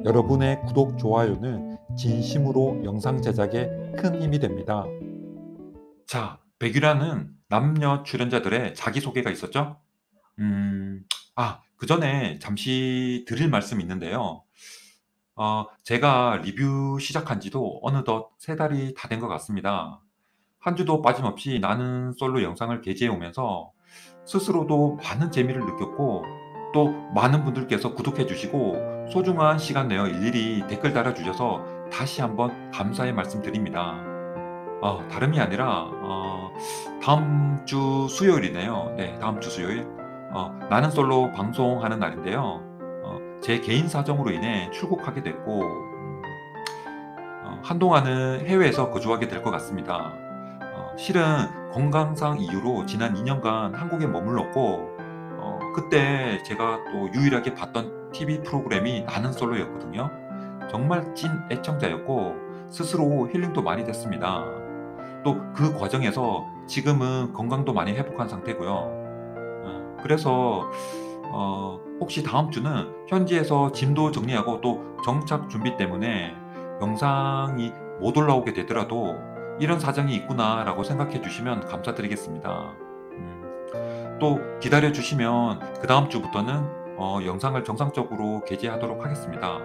여러분의 구독, 좋아요는 진심으로 영상 제작에 큰 힘이 됩니다. 자, 백유라는 남녀 출연자들의 자기소개가 있었죠? 음, 그 전에 잠시 드릴 말씀이 있는데요. 제가 리뷰 시작한 지도 어느덧 3달이 다 된 것 같습니다. 한 주도 빠짐없이 나는 솔로 영상을 게재해 오면서 스스로도 많은 재미를 느꼈고, 또 많은 분들께서 구독해 주시고 소중한 시간 내어 일일이 댓글 달아주셔서 다시 한번 감사의 말씀드립니다. 다름이 아니라 다음 주 수요일이네요. 네, 다음 주 수요일. 나는 솔로 방송하는 날인데요. 제 개인 사정으로 인해 출국하게 됐고, 한동안은 해외에서 거주하게 될 것 같습니다. 실은 건강상 이유로 지난 2년간 한국에 머물렀고, 그때 제가 또 유일하게 봤던 TV 프로그램이 나는 솔로였거든요. 정말 찐 애청자였고 스스로 힐링도 많이 됐습니다. 또 그 과정에서 지금은 건강도 많이 회복한 상태고요. 그래서 혹시 다음 주는 현지에서 짐도 정리하고 또 정착 준비 때문에 영상이 못 올라오게 되더라도 이런 사정이 있구나라고 생각해 주시면 감사드리겠습니다. 또 기다려 주시면 그 다음 주부터는 영상을 정상적으로 게재하도록 하겠습니다.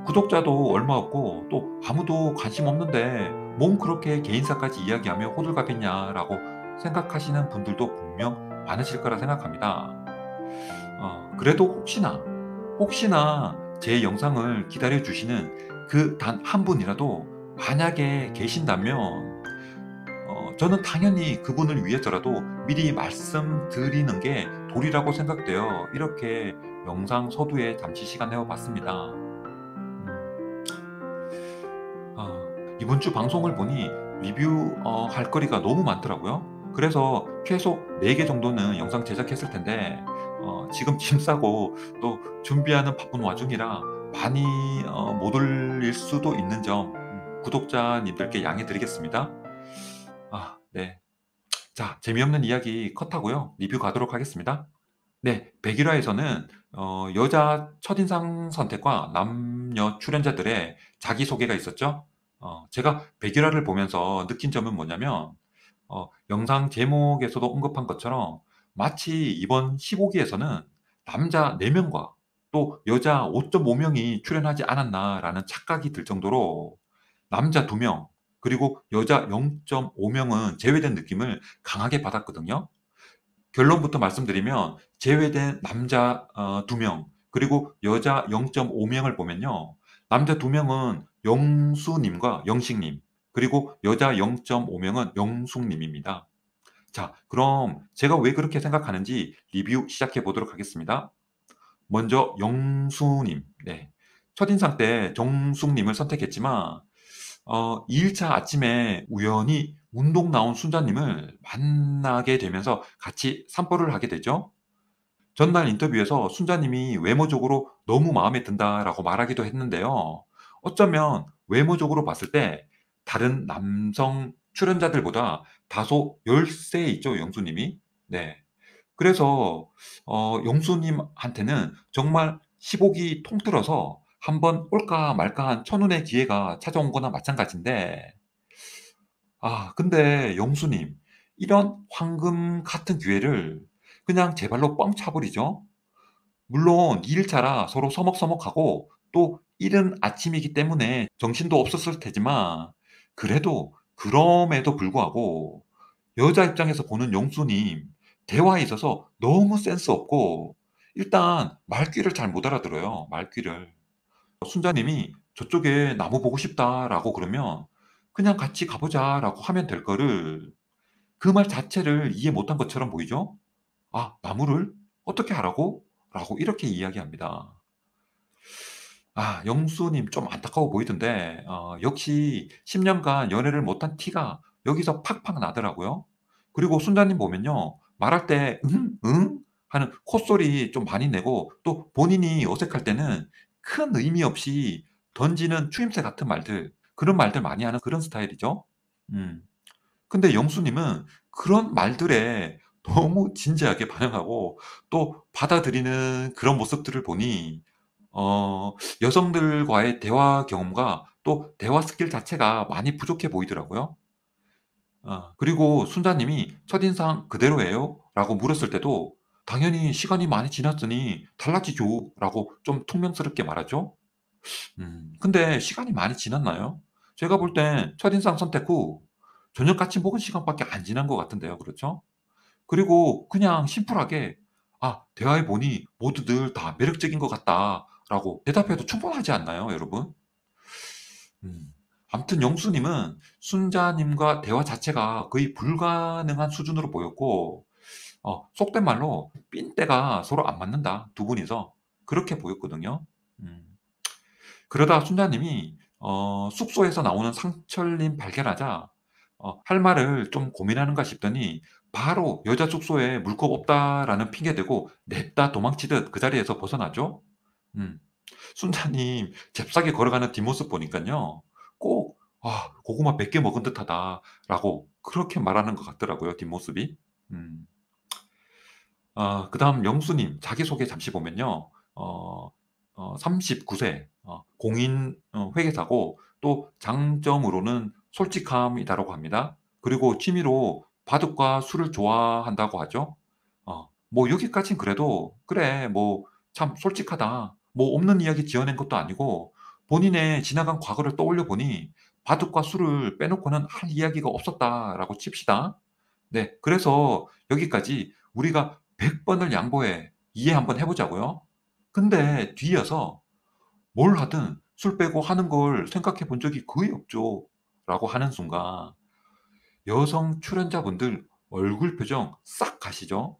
구독자도 얼마 없고 또 아무도 관심 없는데 뭔 그렇게 개인사까지 이야기하며 호들갑했냐라고 생각하시는 분들도 분명 많으실 거라 생각합니다. 그래도 혹시나 제 영상을 기다려 주시는 그 단 한 분이라도 만약에 계신다면, 저는 당연히 그분을 위해서라도 미리 말씀드리는 게 도리라고 생각되어 이렇게 영상 서두에 잠시 시간 내어 봤습니다. 이번 주 방송을 보니 리뷰 할 거리가 너무 많더라고요. 그래서 최소 4개 정도는 영상 제작했을 텐데, 지금 짐 싸고 또 준비하는 바쁜 와중이라 많이 못 올릴 수도 있는 점, 구독자님들께 양해 드리겠습니다. 네. 자, 재미없는 이야기 컷하고요. 리뷰 가도록 하겠습니다. 네, 백일화에서는 여자 첫인상 선택과 남녀 출연자들의 자기소개가 있었죠. 제가 백일화를 보면서 느낀 점은 뭐냐면, 영상 제목에서도 언급한 것처럼 마치 이번 15기에서는 남자 4명과 또 여자 5.5명이 출연하지 않았나라는 착각이 들 정도로 남자 2명, 그리고 여자 0.5명은 제외된 느낌을 강하게 받았거든요. 결론부터 말씀드리면 제외된 남자 2명, 그리고 여자 0.5명을 보면요. 남자 2명은 영수님과 영식님, 그리고 여자 0.5명은 영숙님입니다. 자, 그럼 제가 왜 그렇게 생각하는지 리뷰 시작해 보도록 하겠습니다. 먼저 영수님. 네. 첫인상 때 정숙님을 선택했지만 2일차 아침에 우연히 운동 나온 순자님을 만나게 되면서 같이 산보를 하게 되죠. 전날 인터뷰에서 순자님이 외모적으로 너무 마음에 든다라고 말하기도 했는데요. 어쩌면 외모적으로 봤을 때 다른 남성 출연자들보다 다소 열세 있죠, 영수님이. 네. 그래서 영수님한테는 정말 15기 통틀어서 한번 올까 말까한 천운의 기회가 찾아온 거나 마찬가지인데, 근데 영수님, 이런 황금 같은 기회를 그냥 제 발로 뻥 차버리죠. 물론 2일차라 서로 서먹서먹하고 또 이른 아침이기 때문에 정신도 없었을 테지만, 그래도 그럼에도 불구하고 여자 입장에서 보는 영수님, 대화에 있어서 너무 센스 없고 일단 말귀를 잘 못 알아들어요. 말귀를. 순자님이 "저쪽에 나무 보고 싶다."라고 그러면 "그냥 같이 가 보자."라고 하면 될 거를 그 말 자체를 이해 못한 것처럼 보이죠? "아, 나무를? 어떻게 하라고?" 라고 이렇게 이야기합니다. 영수님 좀 안타까워 보이던데, 역시 10 년간 연애를 못한 티가 여기서 팍팍 나더라고요. 그리고 순자님 보면요. 말할 때 "응? 응?" 하는 콧소리 좀 많이 내고 또 본인이 어색할 때는 큰 의미 없이 던지는 추임새 같은 말들, 그런 말들 많이 하는 그런 스타일이죠. 음. 근데 영수님은 그런 말들에 너무 진지하게 반응하고 또 받아들이는 그런 모습들을 보니 여성들과의 대화 경험과 또 대화 스킬 자체가 많이 부족해 보이더라고요. 그리고 순자님이 "첫인상 그대로예요?" 라고 물었을 때도 "당연히 시간이 많이 지났으니 달라지죠." 라고 좀 퉁명스럽게 말하죠. 근데 시간이 많이 지났나요? 제가 볼 땐 첫인상 선택 후 저녁 같이 먹은 시간밖에 안 지난 것 같은데요. 그렇죠? 그리고 그냥 심플하게 "아 대화해 보니 모두들 다 매력적인 것 같다."라고 대답해도 충분하지 않나요, 여러분? 음. 아무튼 영수님은 순자님과 대화 자체가 거의 불가능한 수준으로 보였고 속된 말로 삔대가 서로 안 맞는다, 두 분이서. 그렇게 보였거든요. 음. 그러다 순자님이 숙소에서 나오는 상철님 발견하자 할 말을 좀 고민하는가 싶더니 바로 여자 숙소에 "물 컵 없다."라는 핑계 대고 냈다 도망치듯 그 자리에서 벗어나죠. 음. 순자님 잽싸게 걸어가는 뒷모습 보니깐요. 꼭 고구마 100개 먹은 듯하다."라고 그렇게 말하는 것 같더라고요, 뒷모습이. 음. 그다음 영수님 자기소개 잠시 보면요. 39세 공인 회계사고 또 장점으로는 솔직함이다라고 합니다. 그리고 취미로 바둑과 술을 좋아한다고 하죠. 뭐 여기까진 그래도 '그래 뭐 참 솔직하다.' 뭐 없는 이야기 지어낸 것도 아니고 본인의 지나간 과거를 떠올려 보니 '바둑과 술을 빼놓고는 할 이야기가 없었다.'라고 칩시다. 네. 그래서 여기까지 우리가 100 번을 양보해 이해 한번 해 보자고요. 근데 뒤이어서 "뭘 하든 술 빼고 하는 걸 생각해 본 적이 거의 없죠."라고 하는 순간 여성 출연자분들 얼굴 표정 싹 가시죠.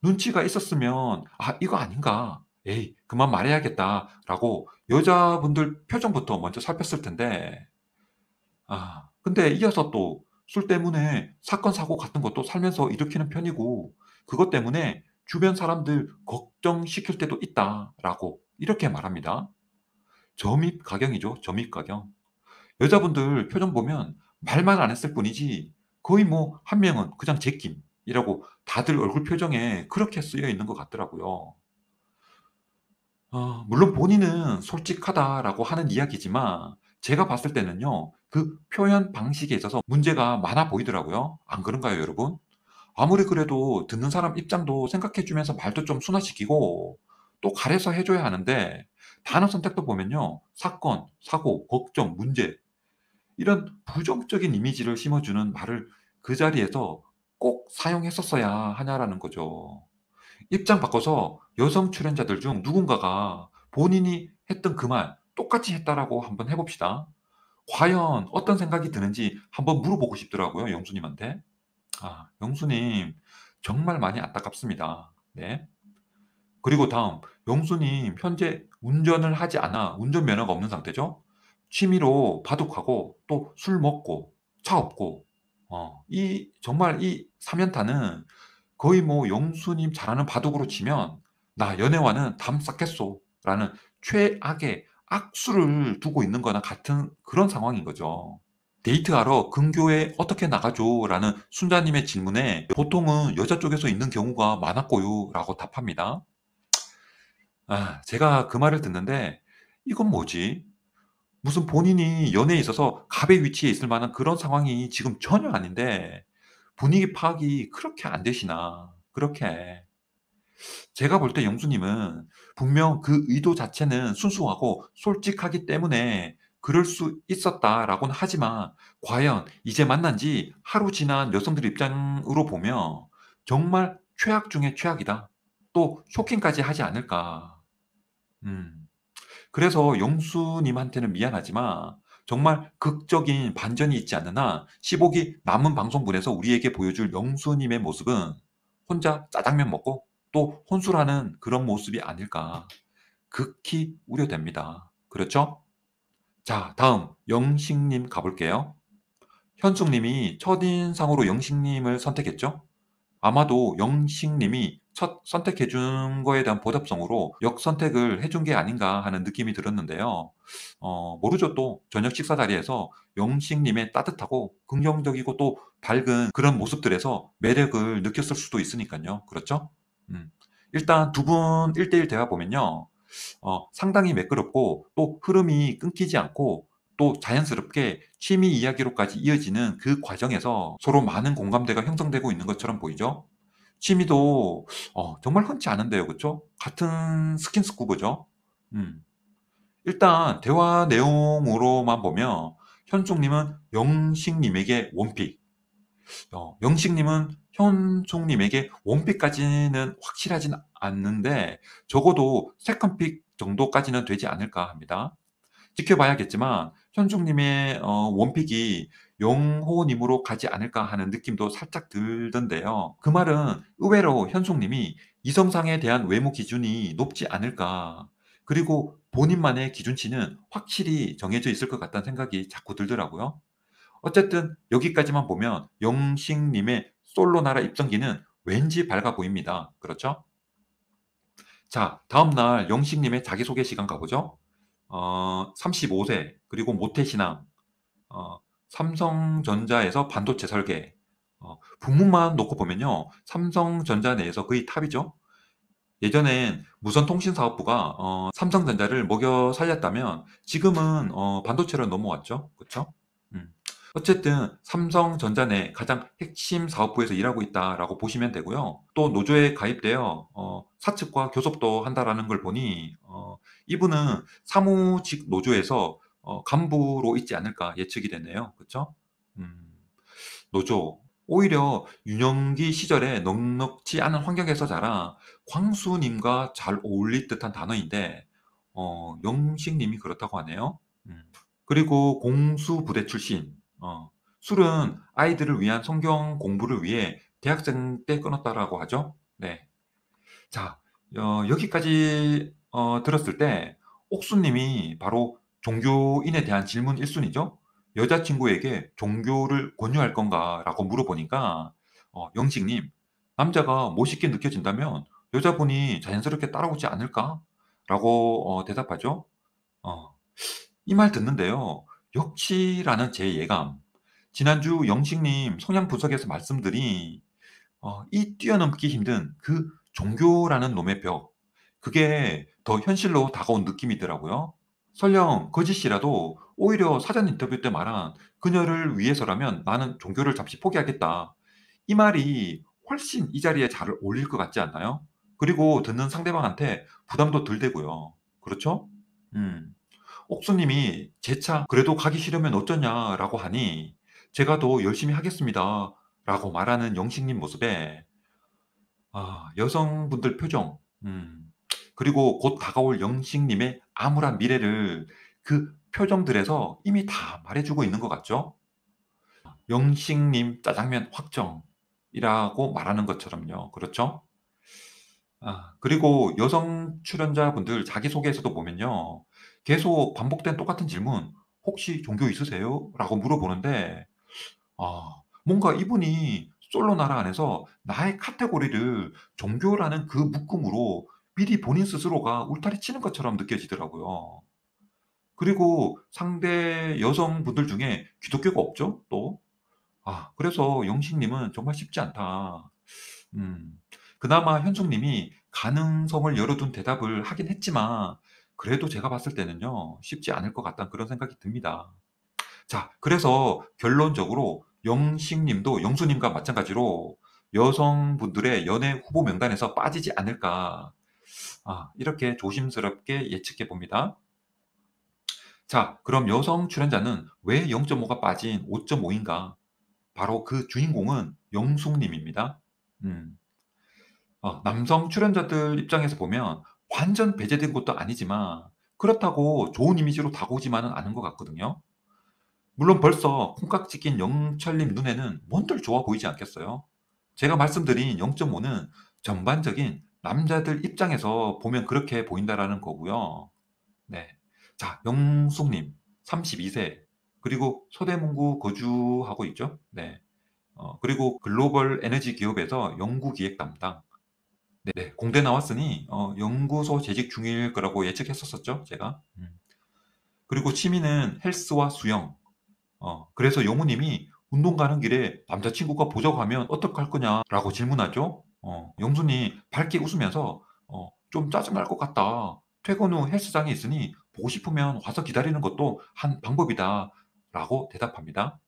눈치가 있었으면 '아 이거 아닌가. 에이 그만 말해야겠다.'라고 여자분들 표정부터 먼저 살폈을 텐데 근데 이어서 또 술 때문에 사건 사고 같은 것도 살면서 일으키는 편이고 그것 때문에 주변 사람들 걱정시킬 때도 있다라고 이렇게 말합니다. 점입가경이죠, 점입가경. 여자분들 표정 보면 말만 안 했을 뿐이지 거의 뭐 한 명은 그냥 제낌이라고 다들 얼굴 표정에 그렇게 쓰여 있는 것 같더라고요. 물론 본인은 "솔직하다."라고 하는 이야기지만 제가 봤을 때는요. 그 표현 방식에 있어서 문제가 많아 보이더라고요. 안 그런가요, 여러분? 아무리 그래도 듣는 사람 입장도 생각해 주면서 말도 좀 순화시키고 또 가려서 해 줘야 하는데 단어 선택도 보면요. 사건, 사고, 걱정, 문제 이런 부정적인 이미지를 심어주는 말을 그 자리에서 꼭 사용했었어야 하냐라는 거죠. 입장 바꿔서 여성 출연자들 중 누군가가 본인이 했던 그 말 똑같이 했다라고 한번 해 봅시다. 과연 어떤 생각이 드는지 한번 물어보고 싶더라고요, 영수님한테. 영수님 정말 많이 안타깝습니다. 네. 그리고 다음 영수님 현재 운전을 하지 않아 운전면허가 없는 상태죠. 취미로 바둑하고 또 술 먹고 차 없고 이 정말 이 3 연타는 거의 뭐 영수님 잘하는 바둑으로 치면 "나 연애와는 담 쌓겠소."라는 최악의 악수를 두고 있는 거나 같은 그런 상황인 거죠. "데이트하러 근교에 어떻게 나가죠?"라는 순자님의 질문에 보통은 여자 쪽에서 있는 경우가 많았고요."라고 답합니다. 제가 그 말을 듣는데 '이건 뭐지? 무슨 본인이 연애에 있어서 갑의 위치에 있을 만한 그런 상황이 지금 전혀 아닌데 분위기 파악이 그렇게 안 되시나.' 그렇게. 제가 볼 때 영수님은 분명 그 의도 자체는 순수하고 솔직하기 때문에 '그럴 수 있었다.'라고는 하지만 과연 이제 만난 지 하루 지난 여성들 입장으로 보면 '정말 최악 중의 최악이다.' 또 '쇼킹까지 하지 않을까.' 음. 그래서 영수님한테는 미안하지만 정말 극적인 반전이 있지 않는 한 15기 남은 방송분에서 우리에게 보여줄 영수님의 모습은 혼자 짜장면 먹고 또 혼술하는 그런 모습이 아닐까 극히 우려됩니다. 그렇죠? 자 다음 영식님 가볼게요. 현숙님이 첫인상으로 영식님을 선택했죠? 아마도 영식님이 첫 선택해 준 거에 대한 보답성으로 역선택을 해준 게 아닌가 하는 느낌이 들었는데요. 모르죠 또. 저녁 식사 자리에서 영식님의 따뜻하고 긍정적이고 또 밝은 그런 모습들에서 매력을 느꼈을 수도 있으니깐요. 그렇죠? 음. 일단 두 분 1대1 대화 보면요. 상당히 매끄럽고 또 흐름이 끊기지 않고 또 자연스럽게 취미 이야기로까지 이어지는 그 과정에서 서로 많은 공감대가 형성되고 있는 것처럼 보이죠. 취미도 정말 흔치 않은데요. 그쵸? 같은 스킨스쿠버죠. 음. 일단 대화 내용으로만 보면 현숙님은 영식님에게 원픽, 영식님은 현숙님에게 원픽까지는 확실하진 않는데 적어도 세컨픽 정도까지는 되지 않을까 합니다. 지켜봐야겠지만 현숙님의 원픽이 영호님으로 가지 않을까 하는 느낌도 살짝 들던데요. 그 말은 의외로 현숙님이 이성상에 대한 외모 기준이 높지 않을까. 그리고 본인만의 기준치는 확실히 정해져 있을 것 같다는 생각이 자꾸 들더라고요. 어쨌든 여기까지만 보면 영식님의 솔로 나라 입성기는 왠지 밝아 보입니다. 그렇죠? 자, 다음날 영식님의 자기소개 시간 가보죠. 35세, 그리고 모태신앙, 어, 삼성전자에서 반도체 설계. 부문만 놓고 보면요. 삼성전자 내에서 거의 탑이죠. 예전엔 무선통신사업부가 삼성전자를 먹여 살렸다면 지금은 반도체로 넘어왔죠. 그쵸? 음. 어쨌든 삼성전자 내 가장 핵심 사업부에서 일하고 있다라고 보시면 되고요. 또 노조에 가입되어 사측과 교섭도 한다라는 걸 보니 이분은 사무직 노조에서 간부로 있지 않을까 예측이 되네요. 그쵸? 음. 노조. 오히려 유년기 시절에 넉넉지 않은 환경에서 자라 광수님과 잘 어울릴 듯한 단어인데, 영식님이 그렇다고 하네요. 음. 그리고 공수부대 출신. 술은 아이들을 위한 성경 공부를 위해 대학생 때 끊었다라고 하죠. 네. 자, 여기까지 들었을 때 옥수님이 바로 종교인에 대한 질문 1순위죠. 여자친구에게 종교를 권유할 건가라고 물어보니까 영식님, 남자가 멋있게 느껴진다면 여자분이 자연스럽게 따라오지 않을까? 라고 대답하죠. 어, 이 말 듣는데요. 역시라는 제 예감. 지난주 영식님 성향 분석에서 말씀드린 이 뛰어넘기 힘든 그 종교라는 놈의 벽, 그게 더 현실로 다가온 느낌이더라고요. 설령 거짓이라도 오히려 사전 인터뷰 때 말한 그녀를 위해서라면 나는 종교를 잠시 포기하겠다. 이 말이 훨씬 이 자리에 잘 어울릴 것 같지 않나요? 그리고 듣는 상대방한테 부담도 덜 되고요. 그렇죠? 음. 옥수님이 재차 그래도 가기 싫으면 어쩌냐라고 하니 제가 더 열심히 하겠습니다. 라고 말하는 영식님 모습에 여성분들 표정, 그리고 곧 다가올 영식님의 암울한 미래를 그 표정들에서 이미 다 말해주고 있는 것 같죠? 영식님 짜장면 확정이라고 말하는 것처럼요. 그렇죠? 그리고 여성 출연자분들 자기소개에서도 보면요. 계속 반복된 똑같은 질문, 혹시 종교 있으세요? 라고 물어보는데, 뭔가 이분이 솔로 나라 안에서 나의 카테고리를 종교라는 그 묶음으로 미리 본인 스스로가 울타리 치는 것처럼 느껴지더라고요. 그리고 상대 여성분들 중에 기독교가 없죠, 또. 그래서 영식님은 정말 쉽지 않다. 음, 그나마 현숙님이 가능성을 열어둔 대답을 하긴 했지만, 그래도 제가 봤을 때는요, 쉽지 않을 것 같다는 그런 생각이 듭니다. 자, 그래서 결론적으로 영식님도 영수님과 마찬가지로 여성분들의 연애 후보 명단에서 빠지지 않을까. 이렇게 조심스럽게 예측해 봅니다. 자, 그럼 여성 출연자는 왜 0.5가 빠진 5.5인가? 바로 그 주인공은 영숙님입니다. 음, 남성 출연자들 입장에서 보면 완전 배제된 것도 아니지만 그렇다고 좋은 이미지로 다가오지만은 않은 것 같거든요. 물론 벌써 콩깍지 낀 영철님 눈에는 뭔들 좋아 보이지 않겠어요? 제가 말씀드린 0.5는 전반적인 남자들 입장에서 보면 그렇게 보인다라는 거고요. 네. 자, 영숙님, 32세. 그리고 서대문구 거주하고 있죠. 네. 그리고 글로벌 에너지 기업에서 연구 기획 담당. 네. 공대 나왔으니, 연구소 재직 중일 거라고 예측했었었죠, 제가. 그리고 취미는 헬스와 수영. 그래서 영우님이 운동 가는 길에 남자친구가 보자고 하면 어떡할 거냐라고 질문하죠. 영순이 밝게 웃으면서 좀 짜증날 것 같다. 퇴근 후 헬스장에 있으니 보고 싶으면 와서 기다리는 것도 한 방법이다라고 대답합니다.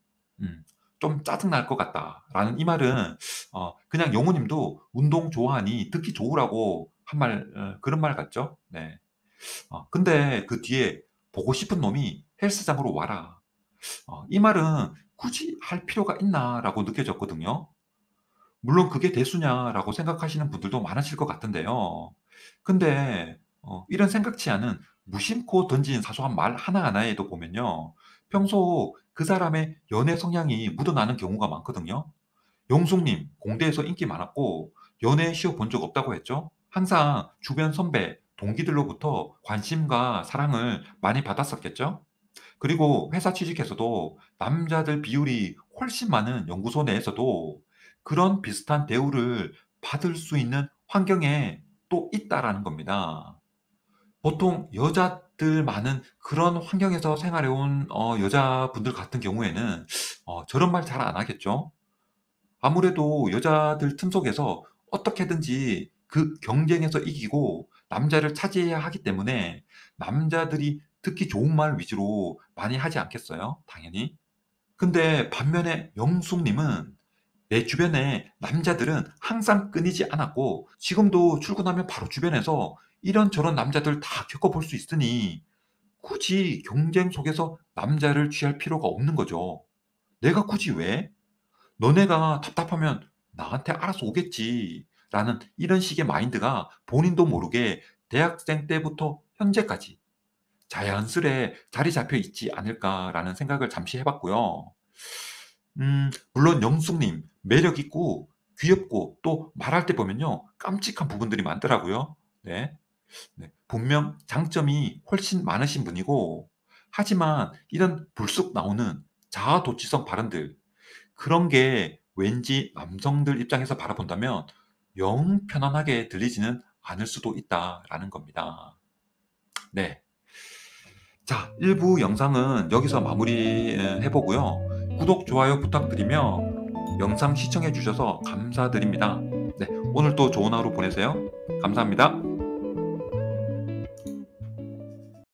음, 좀 짜증날 것 같다라는 이 말은 그냥 영호님도 운동 좋아하니 듣기 좋으라고 한 말, 그런 말 같죠? 네. 근데 그 뒤에 보고 싶은 놈이 헬스장으로 와라. 이 말은 굳이 할 필요가 있나라고 느껴졌거든요. 물론 그게 대수냐라고 생각하시는 분들도 많으실 것 같은데요. 근데 이런 생각치 않은 무심코 던진 사소한 말 하나하나에도 보면요. 평소 그 사람의 연애 성향이 묻어나는 경우가 많거든요. 용숙님, 공대에서 인기 많았고 연애 시험 본 적 없다고 했죠? 항상 주변 선배, 동기들로부터 관심과 사랑을 많이 받았었겠죠? 그리고 회사 취직해서도 남자들 비율이 훨씬 많은 연구소 내에서도 그런 비슷한 대우를 받을 수 있는 환경에 또 있다라는 겁니다. 보통 여자들 많은 그런 환경에서 생활해 온 여자분들 같은 경우에는 저런 말 잘 안 하겠죠. 아무래도 여자들 틈 속에서 어떻게든지 그 경쟁에서 이기고 남자를 차지해야 하기 때문에 남자들이 듣기 좋은 말 위주로 많이 하지 않겠어요? 당연히. 근데 반면에 영숙님은 내 주변에 남자들은 항상 끊이지 않았고 지금도 출근하면 바로 주변에서 이런저런 남자들 다 겪어볼 수 있으니 굳이 경쟁 속에서 남자를 취할 필요가 없는 거죠. 내가 굳이 왜? 너네가 답답하면 나한테 알아서 오겠지. 라는 이런 식의 마인드가 본인도 모르게 대학생 때부터 현재까지 자연스레 자리 잡혀 있지 않을까라는 생각을 잠시 해봤고요. 물론 영숙님 매력 있고 귀엽고 또 말할 때 보면요 깜찍한 부분들이 많더라고요. 네, 네. 분명 장점이 훨씬 많으신 분이고 하지만 이런 불쑥 나오는 자아도취성 발언들 그런 게 왠지 남성들 입장에서 바라본다면 영 편안하게 들리지는 않을 수도 있다라는 겁니다. 네. 자, 1부 영상은 여기서 마무리해 보고요. 구독, 좋아요 부탁드리며 영상 시청해 주셔서 감사드립니다. 네, 오늘도 좋은 하루 보내세요. 감사합니다.